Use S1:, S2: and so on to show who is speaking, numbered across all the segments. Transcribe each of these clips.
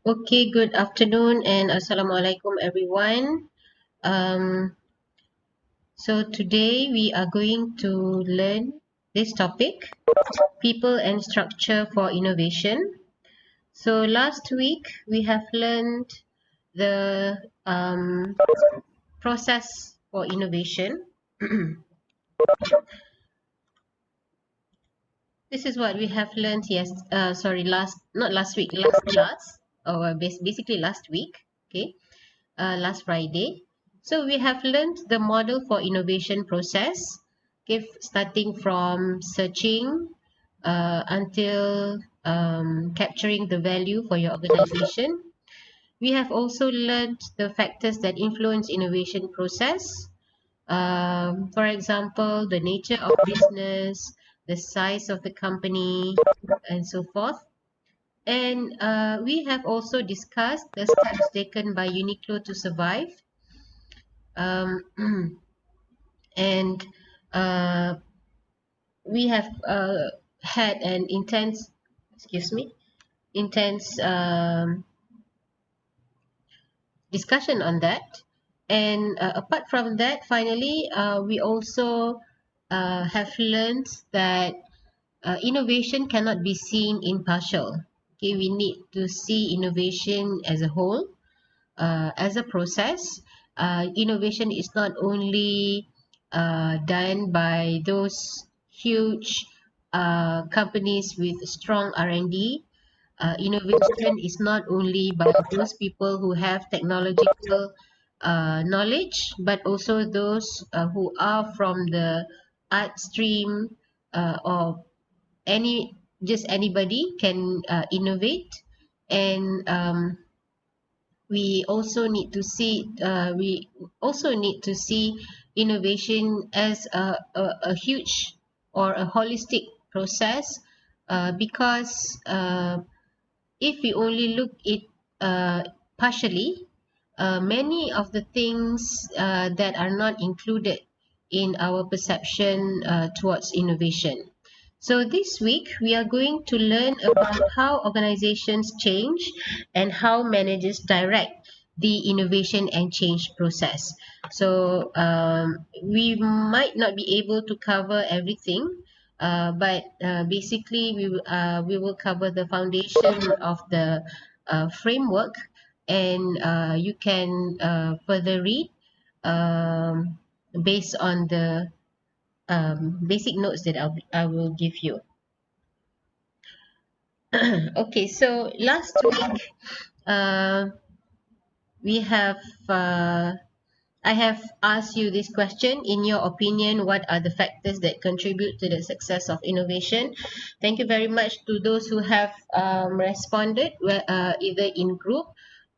S1: Okay, good afternoon and assalamualaikum everyone. Um, so today we are going to learn this topic, people and structure for innovation. So last week we have learned the process for innovation. This is what we have learned. Yes, sorry, not last week, last class, or basically last week. Okay, last Friday. So we have learned the model for innovation process, okay, starting from searching until capturing the value for your organization. We have also learned the factors that influence innovation process. For example, the nature of business, the size of the company, and so forth. And we have also discussed the steps taken by Uniqlo to survive, um, and uh, we have had an intense discussion on that. And apart from that, finally, we also have learned that innovation cannot be seen in partial. Okay, we need to see innovation as a whole, as a process. Innovation is not only done by those huge companies with strong R&D. Innovation is not only by those people who have technological knowledge, but also those who are from the art stream, or any just anybody can innovate. And we also need to see innovation as a huge or a holistic process, because if we only look it partially, many of the things that are not included in our perception towards innovation. So this week we are going to learn about how organizations change and how managers direct the innovation and change process. So we might not be able to cover everything, but basically we will cover the foundation of the framework, and you can further read based on the basic notes that I will give you. Okay, so last week uh, we have I have asked you this question. In your opinion, what are the factors that contribute to the success of innovation? Thank you very much to those who have responded, either in group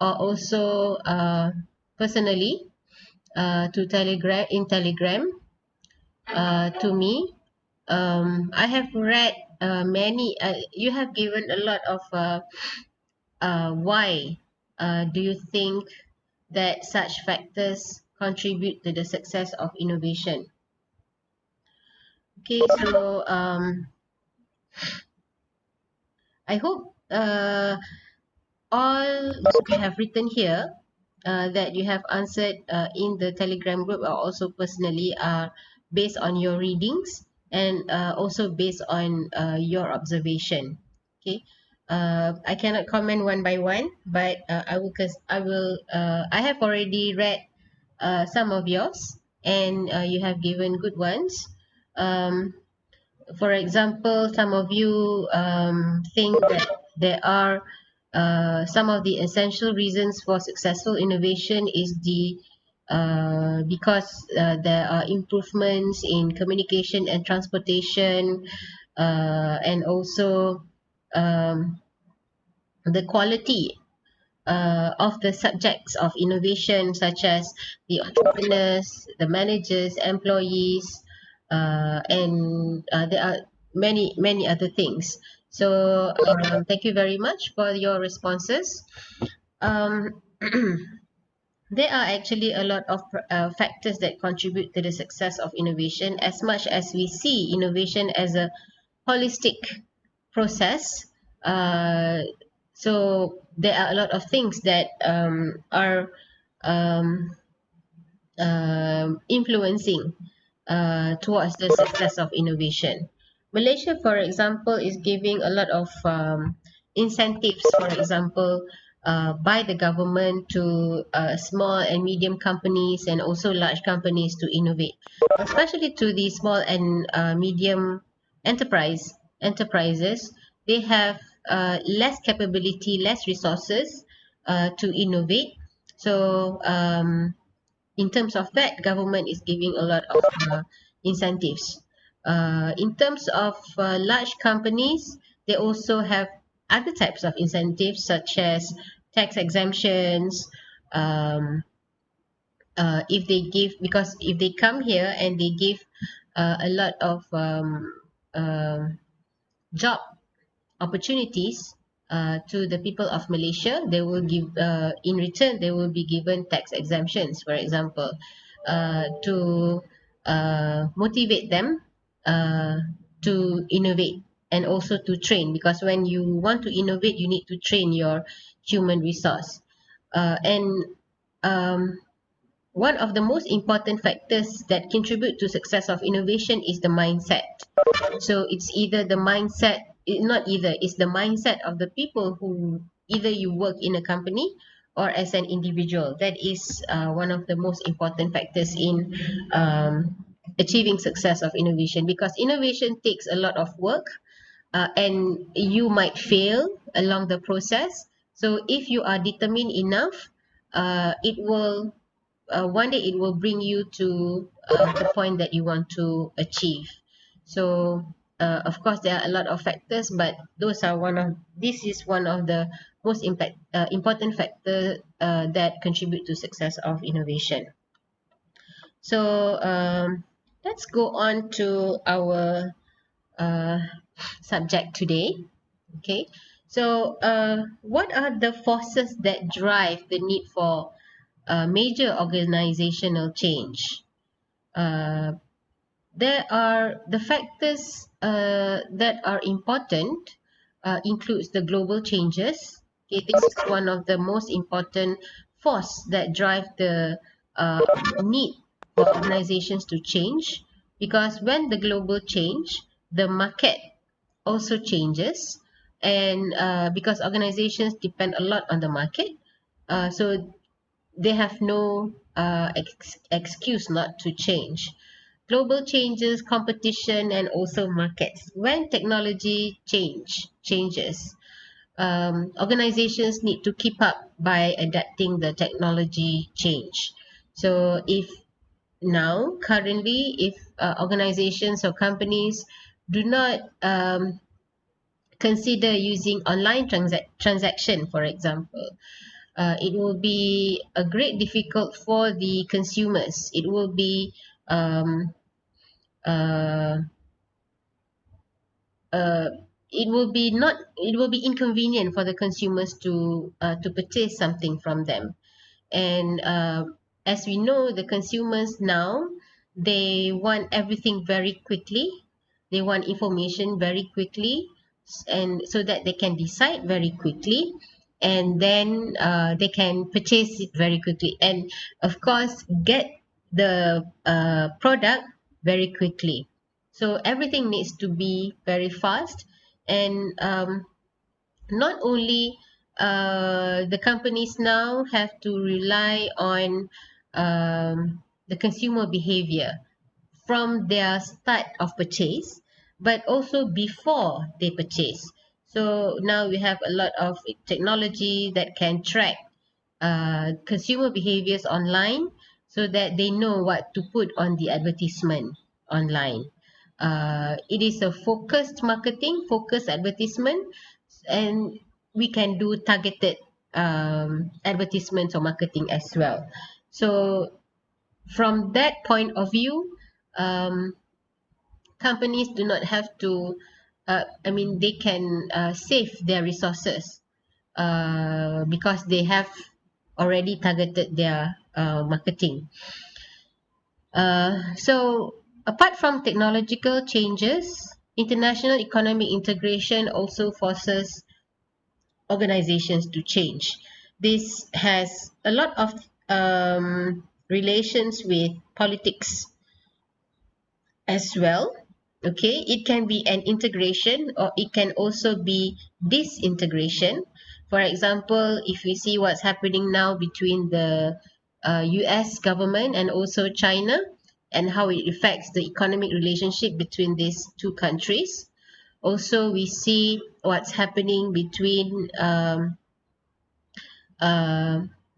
S1: or also personally, to Telegram to me. I have read many. You have given a lot of why do you think that such factors contribute to the success of innovation? Okay, so I hope all that you have written here, that you have answered in the Telegram group or also personally, are based on your readings and also based on your observation. Okay, I cannot comment one by one, but I have already read some of yours, and you have given good ones. Um, for example, some of you think that there are some of the essential reasons for successful innovation is because there are improvements in communication and transportation, and also um, the quality of the subjects of innovation, such as the entrepreneurs, the managers, employees, and there are many other things. So thank you very much for your responses. Um, there are actually a lot of factors that contribute to the success of innovation. As much as we see innovation as a holistic process, uh, So there are a lot of things that are um, influencing towards the success of innovation. Malaysia, for example, is giving a lot of incentives, for example, by the government to small and medium companies and also large companies to innovate, especially to the small and medium enterprises. They have less capability, less resources to innovate. So in terms of that, government is giving a lot of incentives. In terms of large companies, they also have other types of incentives such as tax exemptions. um, if they give, because if they come here and they give a lot of job opportunities to the people of Malaysia, they will give, in return, they will be given tax exemptions, for example, to motivate them uh, to innovate and also to train, because when you want to innovate, you need to train your human resource. And um, one of the most important factors that contribute to success of innovation is the mindset. So it's either the mindset, not either, it's the mindset of the people who, either you work in a company or as an individual. That is one of the most important factors in achieving success of innovation, because innovation takes a lot of work, and you might fail along the process. So if you are determined enough, it will one day it will bring you to the point that you want to achieve. So of course there are a lot of factors, but this is one of the most important factor that contribute to success of innovation. So let's go on to our uh, subject today. Okay, so what are the forces that drive the need for major organizational change? uh, there are the factors that are important, includes the global changes. Okay, this is one of the most important force that drive the need for organizations to change, because when the global change, the market also changes. And because organizations depend a lot on the market, so they have no excuse not to change. Global changes, competition, and also markets. When technology changes, organizations need to keep up by adapting the technology change. So if now currently, if organizations or companies do not consider using online transaction, for example, it will be a great difficult for the consumers. It will be um, uh, uh, it will be inconvenient for the consumers to purchase something from them. And as we know, the consumers now, they want everything very quickly. They want information very quickly, and so that they can decide very quickly, and then they can purchase it very quickly, and of course get the product very quickly. So everything needs to be very fast. And not only the companies now have to rely on the consumer behavior from their start of purchase, but also before they purchase. So now we have a lot of technology that can track consumer behaviors online, so that they know what to put on the advertisement online. It is a focused marketing, focused advertisement, and we can do targeted advertisements or marketing as well. So from that point of view, um, companies do not have to, they can save their resources because they have already targeted their marketing. So apart from technological changes, international economic integration also forces organizations to change. This has a lot of relations with politics as well. Okay, it can be an integration or it can also be disintegration. For example, if we see what's happening now between the US government and also China, and how it affects the economic relationship between these two countries. Also, we see what's happening between uh,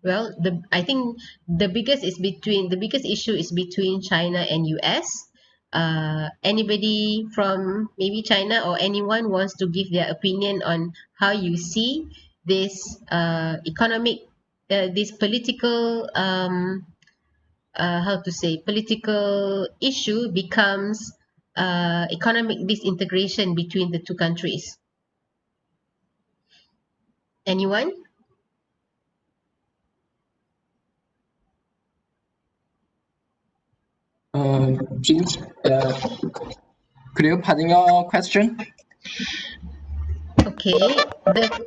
S1: well, I think the biggest issue is between China and US. Anybody from maybe China or anyone wants to give their opinion on how you see this this political how to say political issue becomes economic disintegration between the two countries. Anyone?
S2: James, could you pardon your question?
S1: Okay,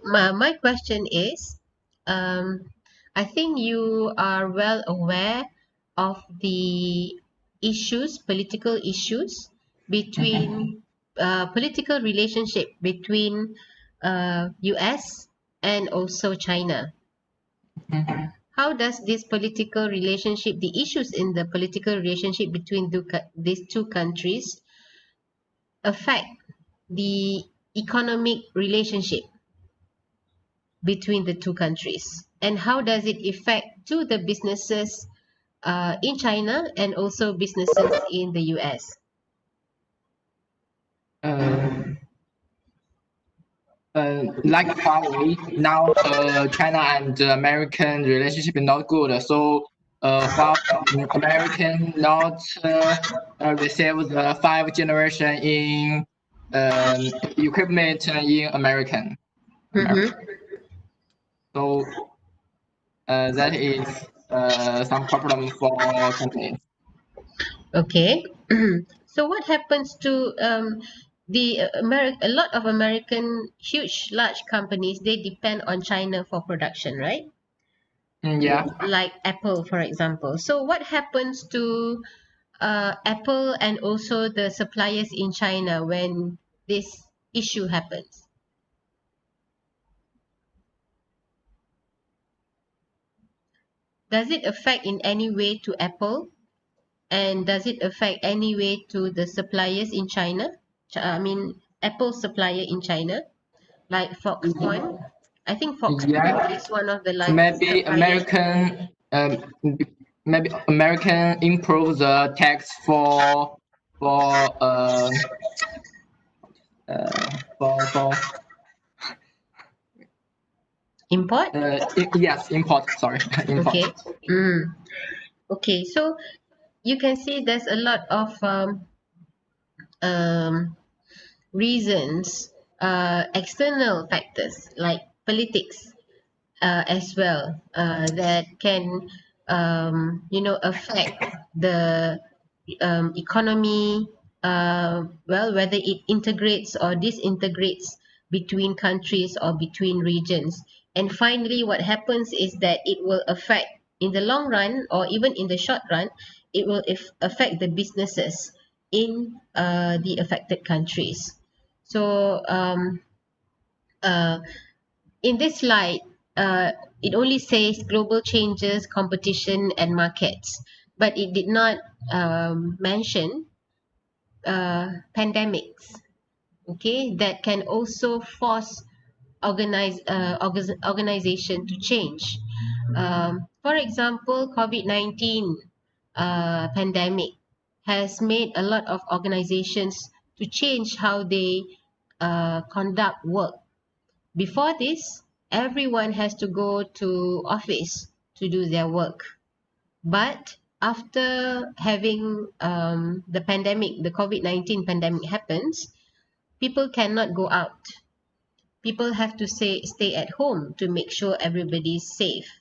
S1: my question is, I think you are well aware of the political issues between political relationship between US and also China. How does this political relationship, the issues in the political relationship between these two countries affect the economic relationship between the two countries, and how does it affect to the businesses in China and also businesses in the US?
S2: Uh, like Huawei now, China and the American relationship is not good. So, while American not receive the 5th generation in equipment in America.
S1: Mm-hmm.
S2: So that is some problem for companies.
S1: Okay. So what happens to a lot of American large companies, they depend on China for production, right?
S2: Yeah.
S1: Like Apple, for example. So what happens to Apple and also the suppliers in China when this issue happens? Does it affect in any way to Apple? And does it affect any way to the suppliers in China? I mean, Apple supplier in China, like Foxconn. I think Foxconn
S2: Yeah.
S1: is one of the largest
S2: Maybe
S1: suppliers.
S2: American improve the tax for for
S1: Import?
S2: yes, import, sorry.
S1: Okay.
S2: Import.
S1: Mm. Okay. So you can see there's a lot of um, reasons, external factors like politics as well that can affect the economy, well, whether it integrates or disintegrates between countries or between regions. And finally, what happens is that it will affect in the long run or even in the short run, it will affect the businesses in the affected countries. So uh, in this slide, it only says global changes, competition, and markets, but it did not mention pandemics. Okay, that can also force organization to change. For example, COVID-19 pandemic has made a lot of organizations to change how they conduct work. Before this, everyone has to go to office to do their work. But after having the pandemic, the COVID-19 pandemic happens, people cannot go out. People have to stay at home to make sure everybody is safe.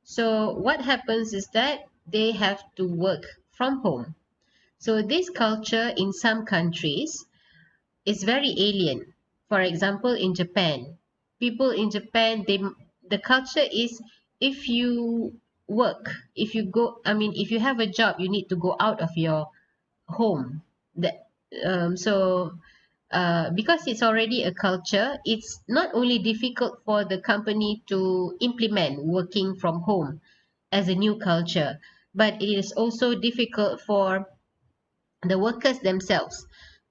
S1: So what happens is that they have to work from home. So this culture in some countries is very alien. For example, in Japan, people in Japan, the culture is, if you work, if you go, I mean, if you have a job, you need to go out of your home. That so because it's already a culture, it's not only difficult for the company to implement working from home as a new culture, but it is also difficult for the workers themselves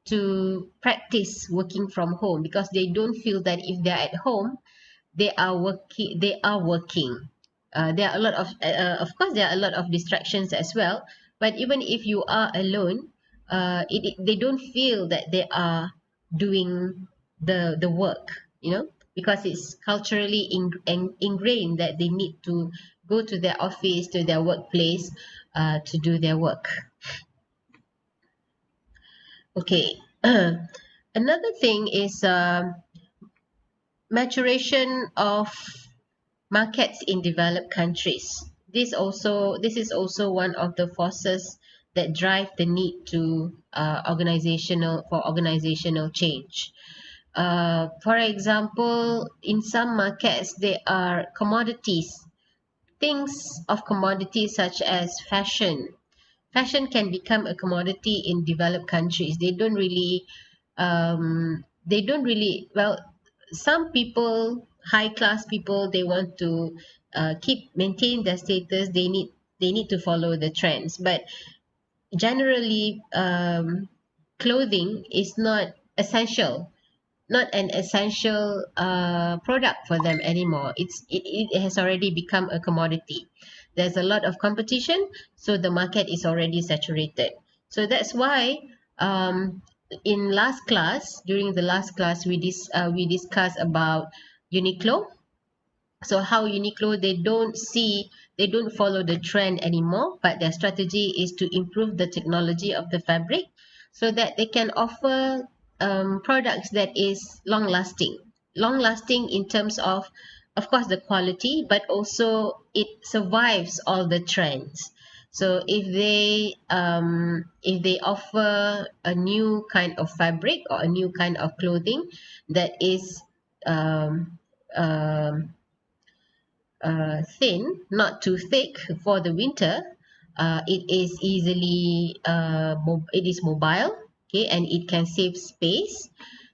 S1: to practice working from home, because they don't feel that if they're at home they are working. There are a lot of course there are a lot of distractions as well, but even if you are alone, they don't feel that they are doing the work, because it's culturally ingrained that they need to go to their office, to their workplace, to do their work. Okay. Another thing is maturation of markets in developed countries. This is also one of the forces that drive the need to organizational change. For example, in some markets there are commodities, things of commodities such as fashion. Fashion can become a commodity in developed countries. They don't really well, some people, high class people, they want to maintain their status. They need to follow the trends, but generally, clothing is not an essential product for them anymore. It has already become a commodity. There's a lot of competition, so the market is already saturated. So that's why, um, during the last class, we discussed about Uniqlo. So how Uniqlo, they don't follow the trend anymore, but their strategy is to improve the technology of the fabric so that they can offer products that is long lasting in terms of course, the quality, but also it survives all the trends. So if they offer a new kind of fabric or a new kind of clothing that is um, um, thin, not too thick for the winter. It is mobile, okay, and it can save space.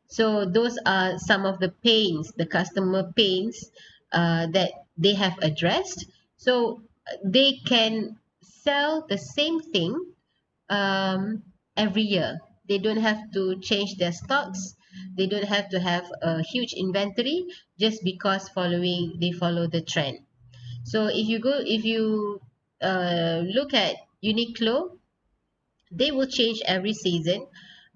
S1: So those are some of the pains, the customer pains, that they have addressed. So they can sell the same thing um, every year. They don't have to change their stocks. They don't have to have a huge inventory just because they follow the trend. So if you look at Uniqlo, they will change every season,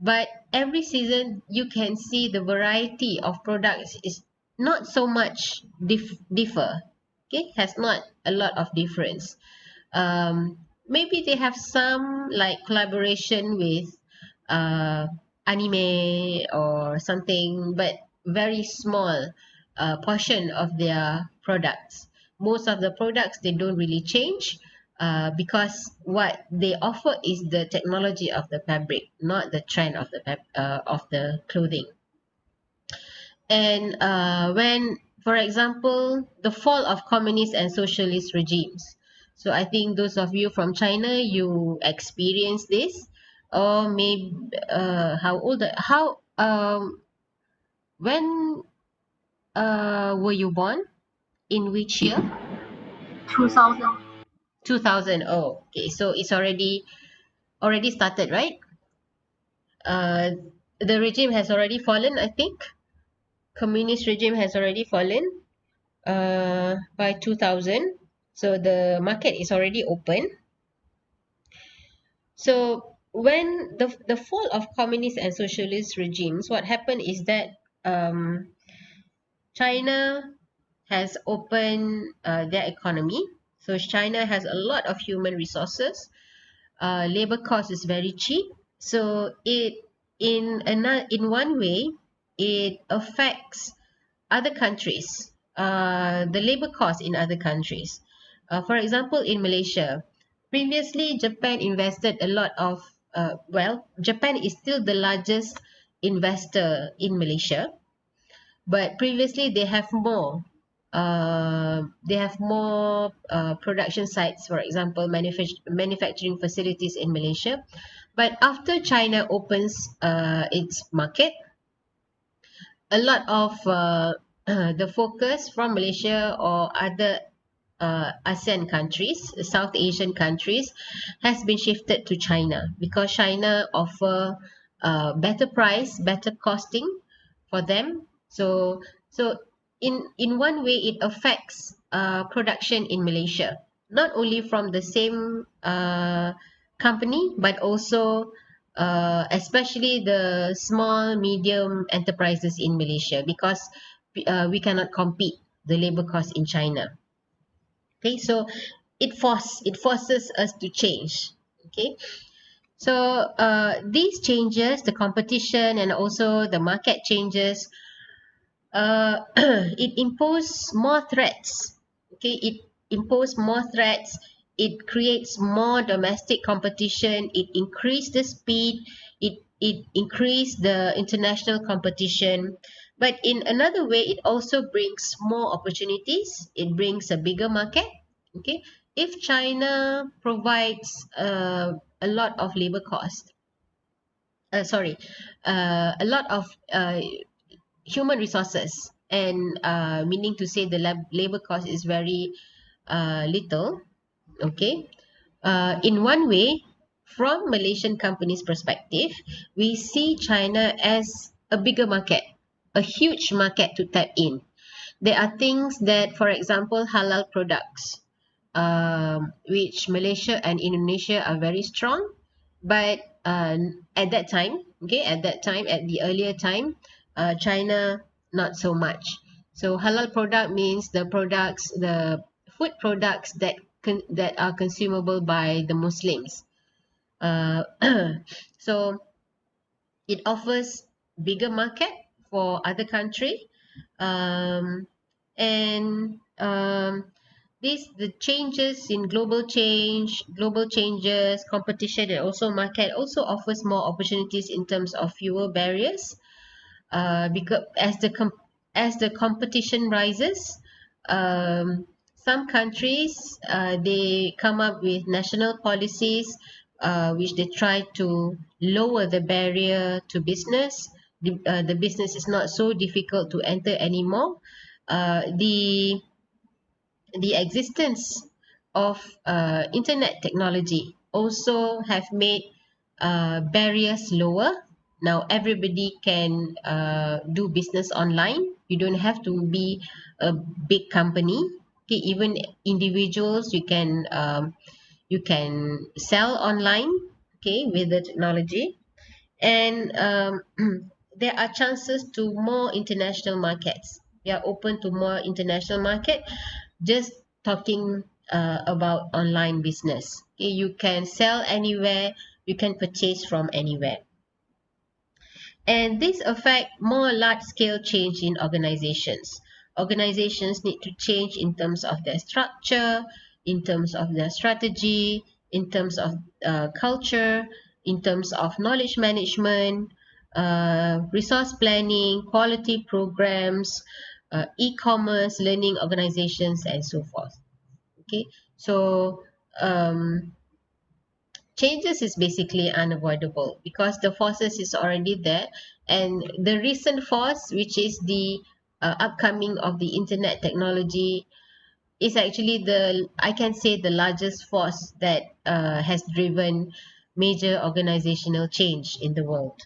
S1: but every season you can see the variety of products is not so much differ. Okay, has not a lot of difference. Maybe they have some like collaboration with uh, anime or something, but very small portion of their products. Most of the products they don't really change, because what they offer is the technology of the fabric, not the trend of the clothing. And when, for example, the fall of communist and socialist regimes. So I think those of you from China, you experience this, or maybe how when were you born? In which year?
S3: 2000.
S1: 2000. Oh, okay. So it's already started, right? Uh, the regime has already fallen, I think. Communist regime has already fallen by 2000. So the market is already open. So when the fall of communist and socialist regimes, what happened is that China has opened their economy. So China has a lot of human resources. Labor cost is very cheap. So in one way, it affects other countries, the labor cost in other countries. For example, in Malaysia, previously Japan invested a lot of, Japan is still the largest investor in Malaysia. but previously they have more. Production sites, for example, manufacturing facilities in Malaysia. But after China opens its market, a lot of the focus from Malaysia or other ASEAN countries, South Asian countries, has been shifted to China because China offer better price, better costing for them. So in one way, it affects production in Malaysia, not only from the same company, but also especially the small, medium enterprises in Malaysia, because we cannot compete the labor cost in China. Okay, so it forces us to change. Okay, so these changes, the competition and also the market changes, it imposes more threats. Okay, it imposes more threats. It creates more domestic competition. It increases the speed. It increases the international competition. But in another way, it also brings more opportunities. It brings a bigger market. Okay, if China provides a lot of labor cost, sorry, a lot of human resources, and meaning to say the labor cost is very little. Okay, in one way, from Malaysian companies perspective, we see China as a bigger market, a huge market to tap in. There are things that, for example, halal products, which Malaysia and Indonesia are very strong. But at that time, okay, at the earlier time, China not so much. So halal product means the food products that are consumable by the Muslims. Uh, so it offers bigger market for other country, um, and the changes in global changes, competition, and also market also offers more opportunities in terms of fewer barriers. Because as the competition rises, some countries they come up with national policies which they try to lower the barrier to business. The business is not so difficult to enter anymore. The existence of internet technology also have made barriers lower. Now everybody can do business online. You don't have to be a big company. Okay, even individuals, you can sell online. Okay, with the technology, and there are chances to more international markets. We are open to more international market. Just talking about online business. Okay, you can sell anywhere, you can purchase from anywhere. And this affect more large scale change in organizations. Organizations need to change in terms of their structure, in terms of their strategy, in terms of culture, in terms of knowledge management, resource planning, quality programs, e-commerce, learning organizations, and so forth. Okay, so changes is basically unavoidable because the forces is already there, and the recent force, which is the upcoming of the internet technology, is actually the I can say the largest force that has driven major organizational change in the world.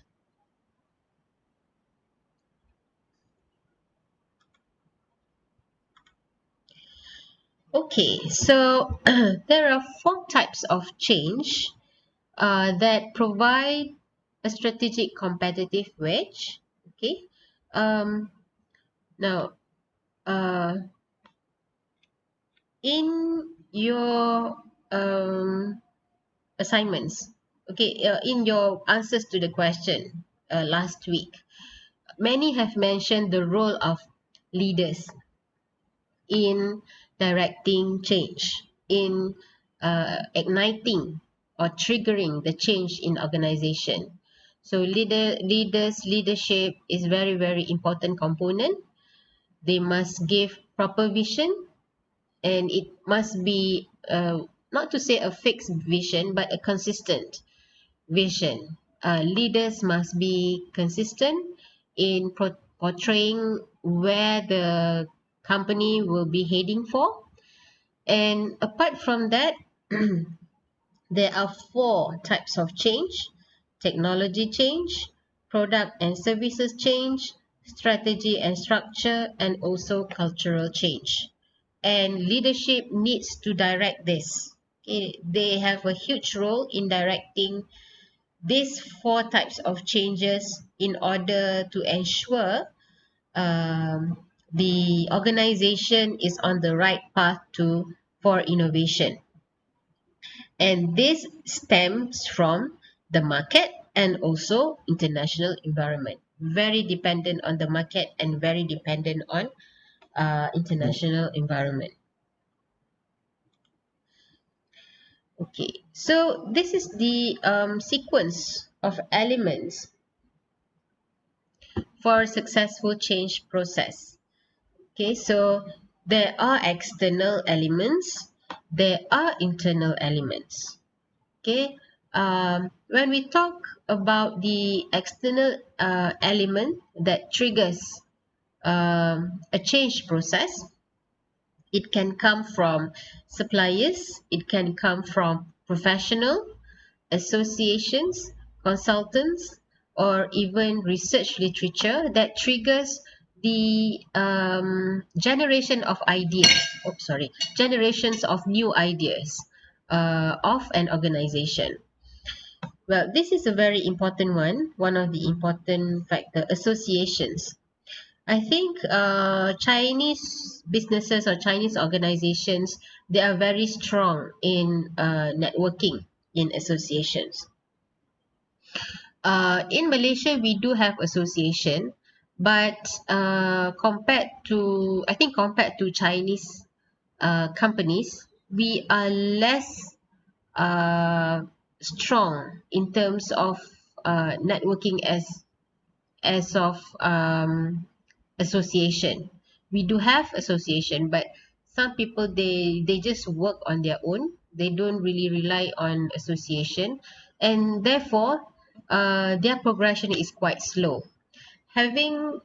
S1: Okay, so there are four types of change that provide a strategic competitive wedge. Okay, um, now uh, in your assignments, okay, in your answers to the question last week, many have mentioned the role of leaders in directing change, in igniting or triggering the change in organization. So leadership is very, very important component. They must give proper vision, and it must be not to say a fixed vision, but a consistent vision. Leaders must be consistent in portraying where the company will be heading for. And apart from that, there are four types of change: technology change, product and services change, strategy and structure, and also cultural change. And leadership needs to direct this. Okay? They have a huge role in directing these four types of changes in order to ensure the organization is on the right path for innovation. And this stems from the market and also international environment. Very dependent on the market and very dependent on international environment. Okay, so this is the sequence of elements for successful change process. Okay, so there are external elements, there are internal elements. Okay, when we talk about the external element that triggers a change process, it can come from suppliers, it can come from professional, associations, consultants, or even research literature that triggers the generation of ideas. Oh, sorry, generations of new ideas of an organization. Well, this is a very important one. One of the important factor, associations. I think Chinese businesses or Chinese organizations, they are very strong in networking in associations. In Malaysia, we do have association, but compared to Chinese companies, we are less strong in terms of networking as of association. We do have association, but some people they just work on their own. They don't really rely on association, and therefore their progression is quite slow. Having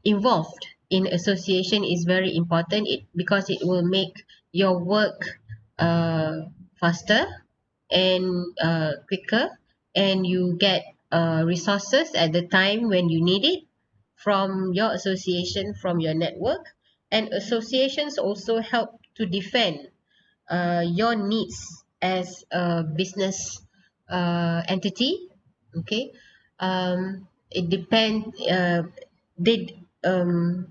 S1: involved in association is very important, because it will make your work faster and quicker, and you get resources at the time when you need it from your association, from your network. And associations also help to defend your needs as a business entity. Okay, it depend they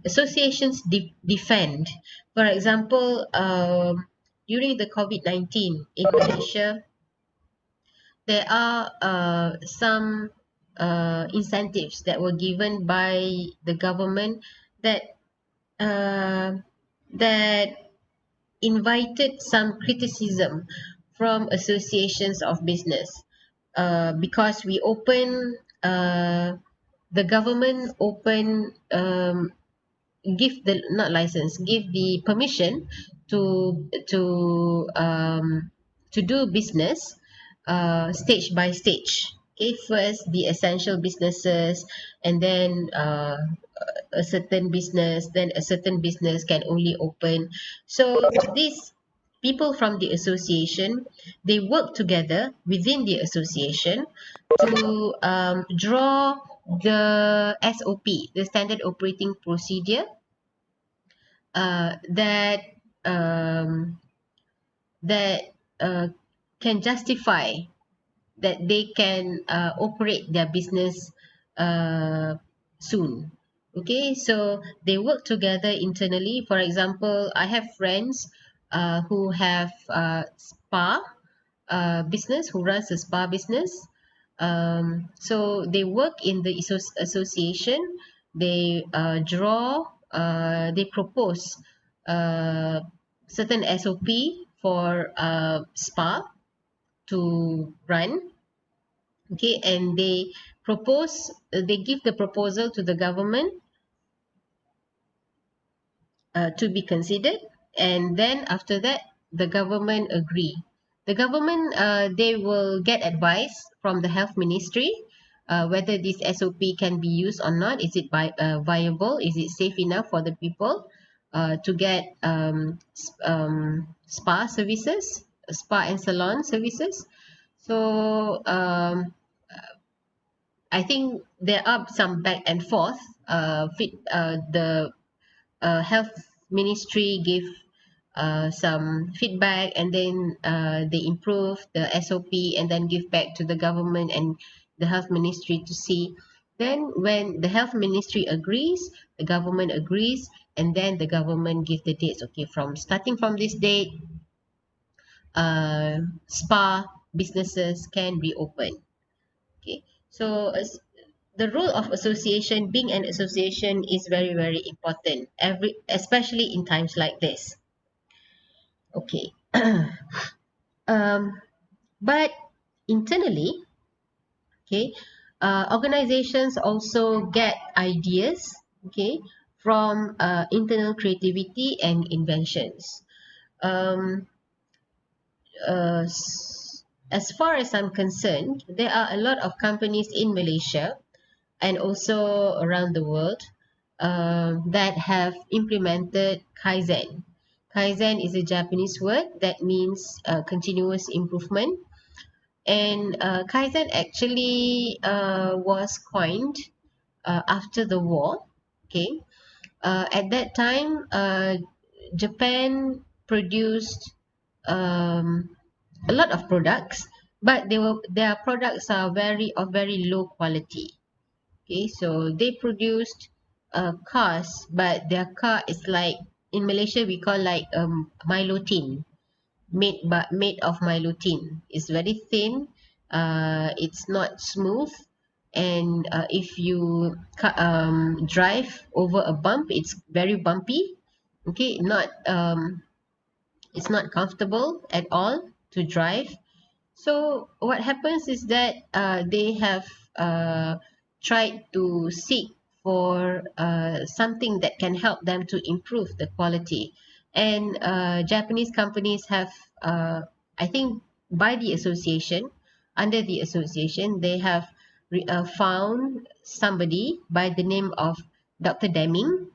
S1: associations defend. For example, during the COVID-19 in Malaysia, there are some incentives that were given by the government that uh, that invited some criticism from associations of business, because we open the government open give the not license give the permission to do business stage by stage. Okay, first the essential businesses, and then a certain business, then a certain business can only open. So these people from the association, they work together within the association to draw the SOP, the standard operating procedure, that um, that can justify that they can operate their business soon. Okay, so they work together internally. For example, I have friends who have spa business, who runs a spa business. So they work in the association. They they propose uh, certain SOP for spa to run. Okay, and they they give the proposal to the government to be considered, and then after that the government agree. The government, they will get advice from the health ministry whether this SOP can be used or not. Is it viable? Is it safe enough for the people to get spa and salon services? So I think there are some back and forth. The health ministry give some feedback, and then they improve the SOP and then give back to the government and the health ministry to see. Then when the health ministry agrees, the government agrees, and then the government give the dates. Okay, from starting from this date, spa businesses can reopen. Okay, so the role of association, being an association, is very, very important, especially in times like this. Okay. um, but internally, okay, organizations also get ideas, okay, from internal creativity and inventions. um, as far as I'm concerned, there are a lot of companies in Malaysia and also around the world that have implemented Kaizen. Kaizen is a Japanese word that means continuous improvement. And Kaizen actually was coined after the war. Okay, at that time, Japan produced um, a lot of products, but their products are very low quality. Okay, so they produced cars, but their car is like, in Malaysia we call like Milo tin, made of Milo tin. It's very thin. It's not smooth, and if you drive over a bump, it's very bumpy. Okay, not it's not comfortable at all to drive. So what happens is that they have uh, tried to seek for something that can help them to improve the quality. And Japanese companies have, I think, by the association, under the association, they have found somebody by the name of Dr. Deming.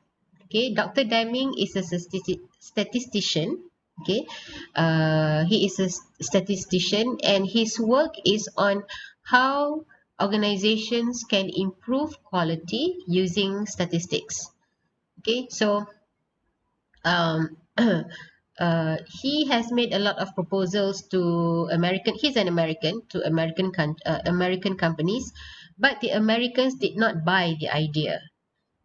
S1: Okay, Dr. Deming is a statistician. Okay, he is a statistician, and his work is on how organizations can improve quality using statistics. Okay, so um, he has made a lot of proposals to American. He's an American, to American companies, but the Americans did not buy the idea.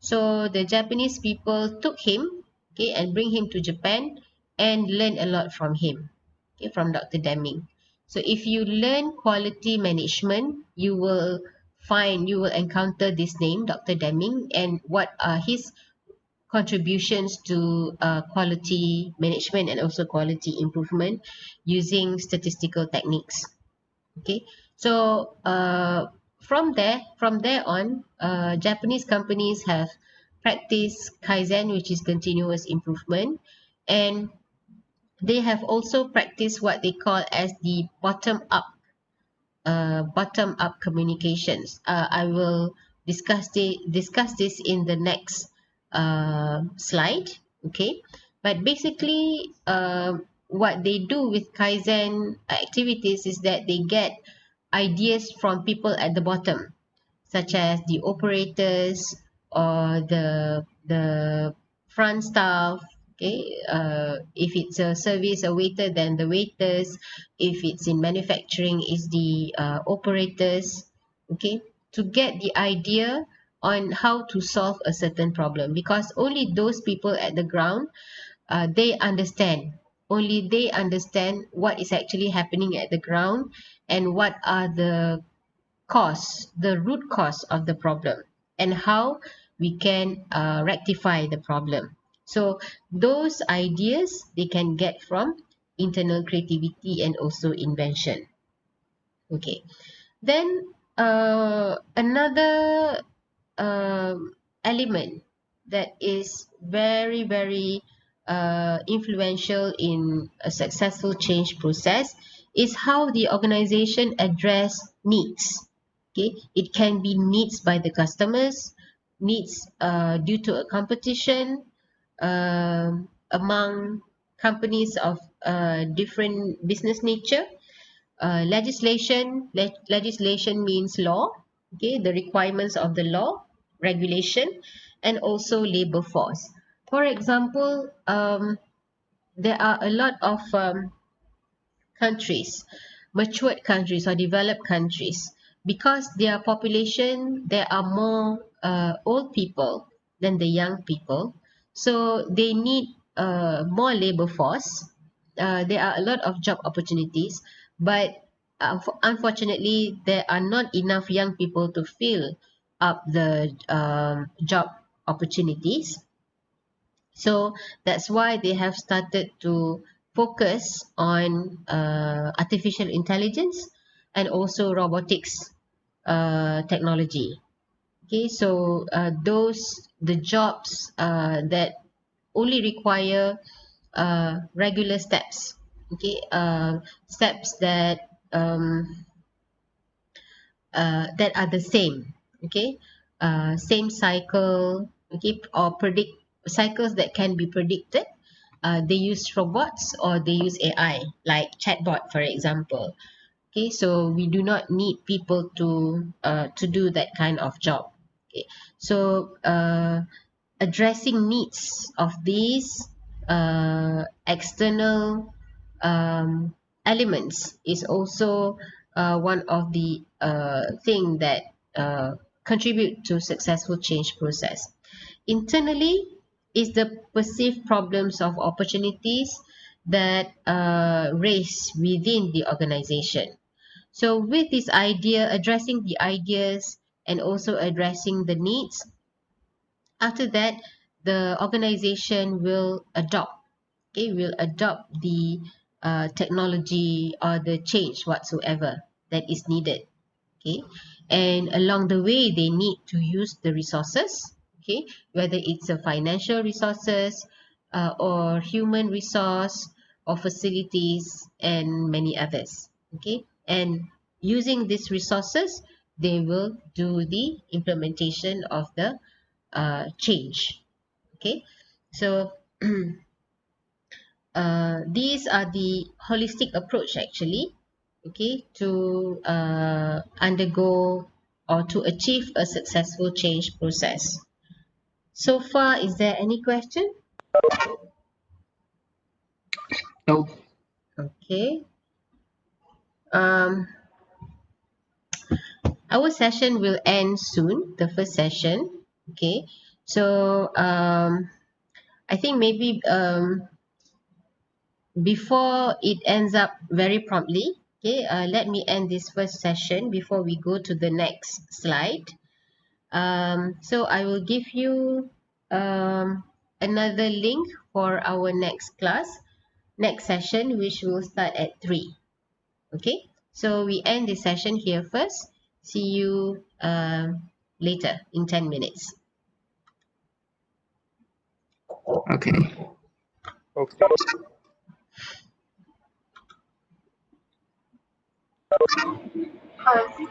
S1: So the Japanese people took him, okay, and bring him to Japan and learn a lot from him, okay, from Dr. Deming. So if you learn quality management, you will encounter this name, Dr. Deming, and what are his contributions to quality management and also quality improvement using statistical techniques. Okay, so from there on, Japanese companies have practiced Kaizen, which is continuous improvement, and they have also practiced what they call as the bottom up communications. I will discuss this in the next slide. Okay, but basically, what they do with Kaizen activities is that they get ideas from people at the bottom, such as the operators or the front staff. Okay, if it's a service, a waiter, then the waiters. If it's in manufacturing, is the operators. Okay, to get the idea on how to solve a certain problem, because only those people at the ground, they understand. Only they understand what is actually happening at the ground and what are the root cause of the problem, and how we can rectify the problem. So those ideas they can get from internal creativity and also invention. Okay, then Another element that is very, very influential in a successful change process is how the organization address needs. Okay, it can be needs by the customers, needs due to a competition among companies of different business nature. Legislation means law, okay, the requirements of the law, regulation, and also labor force. For example, there are a lot of countries, matured countries or developed countries, because their population, there are more old people than the young people, so they need more labor force. There are a lot of job opportunities, but unfortunately there are not enough young people to fill up the job opportunities. So that's why they have started to focus on artificial intelligence and also robotics technology. Okay, so those the jobs that only require regular steps. Okay, steps that are the same. Okay, same cycle. Okay, or predict cycles that can be predicted. They use robots or they use AI, like chatbot, for example. Okay, so we do not need people to do that kind of job. Okay, so addressing needs of these external elements is also one of the thing that contribute to successful change process. Internally is the perceived problems of opportunities that raise within the organization. So with this idea, addressing the ideas and also addressing the needs, after that the organization will adopt, okay, will adopt the technology or the change whatsoever that is needed. Okay, and along the way they need to use the resources, okay, whether it's a financial resources or human resource or facilities and many others. Okay, and using these resources they will do the implementation of the change. Okay, so these are the holistic approach actually, okay, to undergo or to achieve a successful change process. So far, is there any question?
S2: No.
S1: Okay. um, our session will end soon, the first session. Okay, so I think maybe before it ends up very promptly, okay, let me end this first session before we go to the next slide. So I will give you another link for our next class, next session, which will start at 3. Okay, so we end the session here first. See you later in 10 minutes.
S2: Okay.
S4: Okay.
S3: Hi.